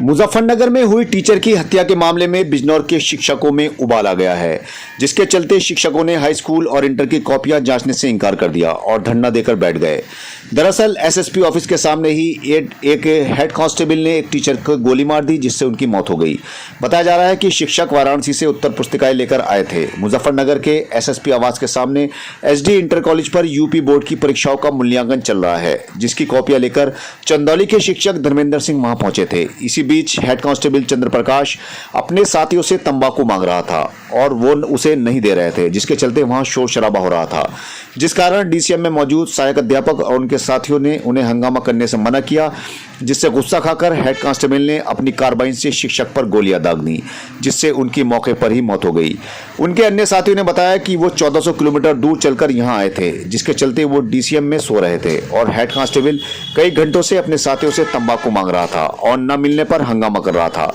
मुजफ्फरनगर में हुई टीचर की हत्या के मामले में बिजनौर के शिक्षकों में उबाल आ गया है, जिसके चलते शिक्षकों ने हाई स्कूल और इंटर की कॉपियां जांचने से इनकार कर दिया और धरना देकर बैठ गए। दरअसल एसएसपी ऑफिस के सामने ही एक हेड कांस्टेबल ने एक टीचर को गोली मार दी, जिससे उनकी मौत हो गई। बताया जा रहा है कि शिक्षक वाराणसी से उत्तर पुस्तिकाएं लेकर आए थे। मुजफ्फरनगर के एसएसपी आवास के सामने एसडी इंटर कॉलेज पर यूपी बोर्ड की परीक्षाओं का मूल्यांकन चल रहा है, जिसकी कॉपियां लेकर चंदौली के शिक्षक धर्मेंद्र सिंह वहां पहुंचे थे। इसी बीच हेड कांस्टेबल चंद्र प्रकाश अपने साथियों से तंबाकू मांग रहा था और वो उसे नहीं दे रहे थे, जिसके चलते वहां शोर शराबा हो रहा था, जिस कारण डीसीएम में मौजूद सहायक अध्यापक और उनके साथियों ने उन्हें हंगामा करने से मना किया, जिससे गुस्सा खाकर हेड कांस्टेबल ने अपनी कार्बाइन से शिक्षक पर गोलियां दाग दी, जिससे उनकी मौके पर ही मौत हो गई। उनके अन्य साथियों ने बताया कि वो 1400 किलोमीटर दूर चलकर यहां आए थे, जिसके चलते वो डीसीएम में सो रहे थे और हेड कांस्टेबल कई घंटों से अपने साथियों से तंबाकू मांग रहा था और न मिलने पर हंगामा कर रहा था।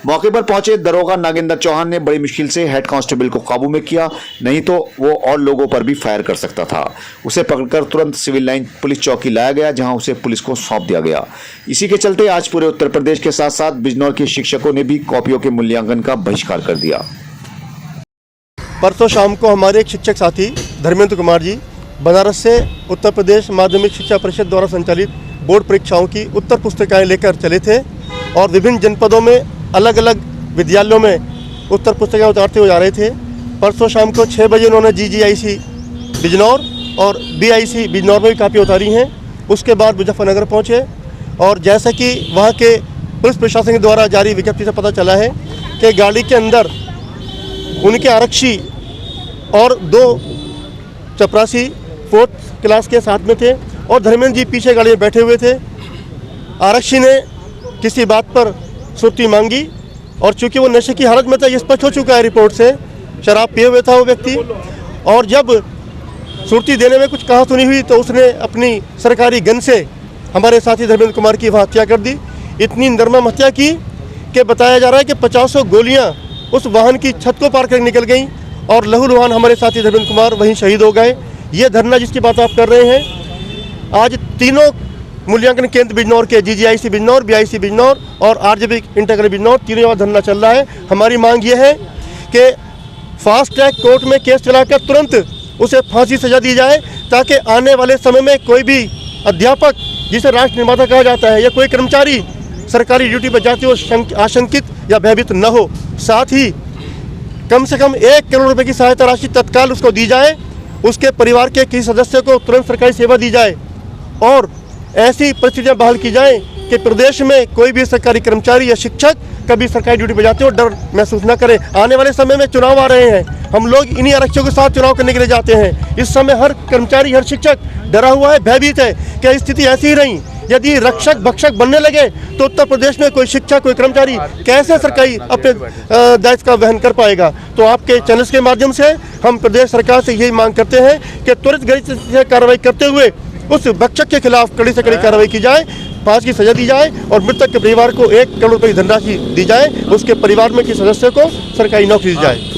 मौके पर पहुंचे दरोगा नागेंद्र चौहान ने बड़ी मुश्किल से हेड कांस्टेबल को काबू में किया, नहीं तो वो और लोगों पर भी फायर कर सकता था। उसे पकड़कर तुरंत सिविल लाइन पुलिस चौकी लाया गया, जहां उसे पुलिस को सौंप दिया गया। इसी के चलते आज पूरे उत्तर प्रदेश के साथ साथ बिजनौर के शिक्षकों ने भी कॉपियों के मूल्यांकन का बहिष्कार कर दिया। परसों शाम को हमारे एक शिक्षक साथी धर्मेंद्र कुमार जी बनारस से उत्तर प्रदेश माध्यमिक शिक्षा परिषद द्वारा संचालित बोर्ड परीक्षाओं की उत्तर पुस्तिकाएं लेकर चले थे और विभिन्न जनपदों में अलग अलग विद्यालयों में उत्तर पुस्तिकाएं उतारते हुए जा रहे थे। परसों शाम को 6 बजे उन्होंने जीजीआईसी बिजनौर और बीआईसी बिजनौर में भी कापियाँ उतारी हैं। उसके बाद मुजफ्फरनगर पहुँचे और जैसा कि वहाँ के पुलिस प्रशासन द्वारा जारी विज्ञप्ति से पता चला है कि गाड़ी के अंदर उनके आरक्षी और 2 चपरासी 4th क्लास के साथ में थे और धर्मेंद्र जी पीछे गाड़ी में बैठे हुए थे। आरक्षी ने किसी बात पर सुर्ती मांगी और चूंकि वो नशे की हालत में था, ये स्पष्ट हो चुका है रिपोर्ट से, शराब पिए हुए था वो व्यक्ति, और जब सुर्ती देने में कुछ कहा सुनी हुई तो उसने अपनी सरकारी गन से हमारे साथी धर्मेंद्र कुमार की वहाँ हत्या कर दी। इतनी निर्मम हत्या की कि बताया जा रहा है कि 50 गोलियाँ उस वाहन की छत को पार कर निकल गई और लहूलुहान हमारे साथी धर्मेंद्र कुमार वहीं शहीद हो गए। ये धरना जिसकी बात आप कर रहे हैं, आज तीनों मूल्यांकन केंद्र बिजनौर के जीजीआईसी बिजनौर, बीआईसी बिजनौर और आरजेबी इंटर कॉलेज बिजनौर, तीनों धरना चल रहा है। हमारी मांग ये है कि फास्ट ट्रैक कोर्ट में केस चलाकर तुरंत उसे फांसी सजा दी जाए, ताकि आने वाले समय में कोई भी अध्यापक, जिसे राष्ट्र निर्माता कहा जाता है, या कोई कर्मचारी सरकारी ड्यूटी पर जाते हुए आशंकित या भयभीत न हो। साथ ही कम से कम 1 करोड़ रुपए की सहायता राशि तत्काल उसको दी जाए, उसके परिवार के किसी सदस्य को तुरंत सरकारी सेवा दी जाए और ऐसी परिस्थितियां बहाल की जाएं कि प्रदेश में कोई भी सरकारी कर्मचारी या शिक्षक कभी सरकारी ड्यूटी पर जाते हो डर महसूस न करे। आने वाले समय में चुनाव आ रहे हैं, हम लोग इन्हीं आरक्षकों के साथ चुनाव करने के लिए जाते हैं। इस समय हर कर्मचारी, हर शिक्षक डरा हुआ है, भयभीत है कि स्थिति ऐसी ही रही, यदि रक्षक भक्षक बनने लगे तो उत्तर प्रदेश में कोई शिक्षक, कोई कर्मचारी कैसे सरकारी अपने दायित्व का वहन कर पाएगा। तो आपके चैनल्स के माध्यम से हम प्रदेश सरकार से यही मांग करते हैं कि त्वरित गति से कार्रवाई करते हुए उस भक्षक के खिलाफ कड़ी से कड़ी कार्रवाई की जाए, फांसी की सजा दी जाए और मृतक के परिवार को 1 करोड़ रुपए की धनराशि दी जाए, उसके परिवार में किसी सदस्य को सरकारी नौकरी दी जाए।